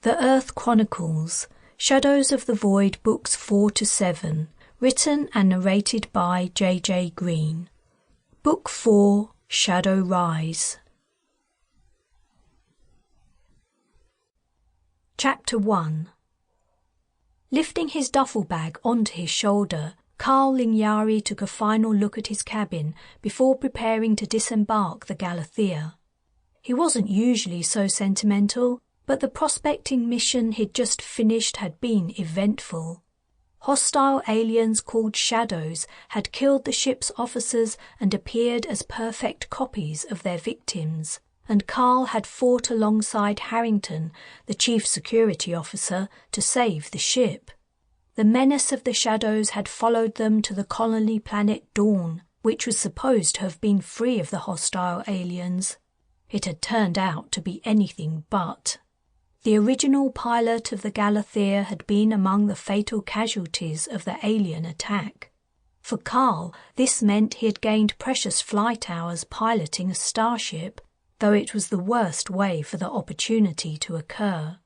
The Earth Chronicles, Shadows of the Void, Books 4 to 7, written and narrated by J.J. Green. Book 4, Shadow Rise. Chapter 1. Lifting his duffel bag onto his shoulder, Carl Lingyari took a final look at his cabin before preparing to disembark the Galathea. He wasn't usually so sentimental, but the prospecting mission he'd just finished had been eventful. Hostile aliens called Shadows had killed the ship's officers and appeared as perfect copies of their victims, and Carl had fought alongside Harrington, the chief security officer, to save the ship. The menace of the Shadows had followed them to the colony planet Dawn, which was supposed to have been free of the hostile aliens. It had turned out to be anything but. The original pilot of the Galathea had been among the fatal casualties of the alien attack. For Carl, this meant he had gained precious flight hours piloting a starship, though it was the worst way for the opportunity to occur.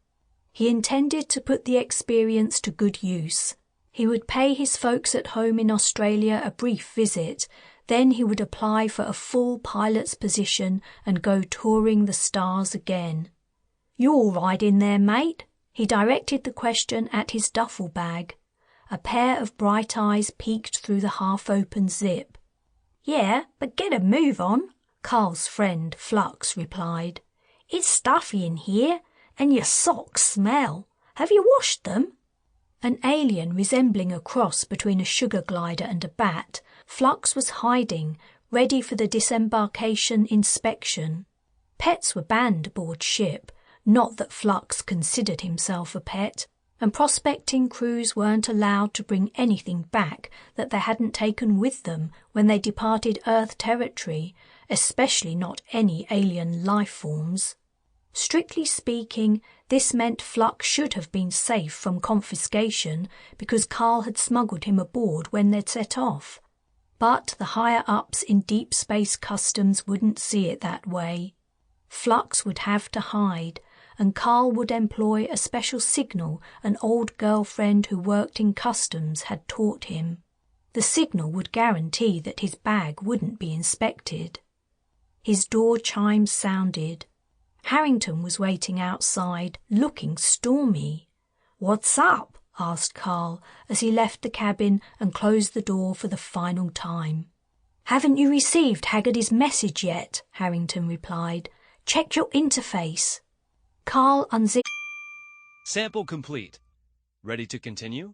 He intended to put the experience to good use. He would pay his folks at home in Australia a brief visit, then he would apply for a full pilot's position and go touring the stars again. "You all right in there, mate?" He directed the question at his duffel bag. A pair of bright eyes peeked through the half-open zip. "Yeah, but get a move on," Carl's friend Flux replied. "It's stuffy in here, and your socks smell. Have you washed them?" An alien resembling a cross between a sugar glider and a bat, Flux was hiding, ready for the disembarkation inspection. Pets were banned aboard ship. Not that Flux considered himself a pet, and prospecting crews weren't allowed to bring anything back that they hadn't taken with them when they departed Earth territory, especially not any alien life forms. Strictly speaking, this meant Flux should have been safe from confiscation because Carl had smuggled him aboard when they'd set off. But the higher-ups in Deep Space Customs wouldn't see it that way. Flux would have to hide, and Carl would employ a special signal an old girlfriend who worked in customs had taught him. The signal would guarantee that his bag wouldn't be inspected. His door chimes sounded. Harrington was waiting outside, looking stormy. "What's up?" asked Carl as he left the cabin and closed the door for the final time. "Haven't you received Haggerty's message yet?" Harrington replied. "Check your interface." Carl unzipped. Sample complete. Ready to continue?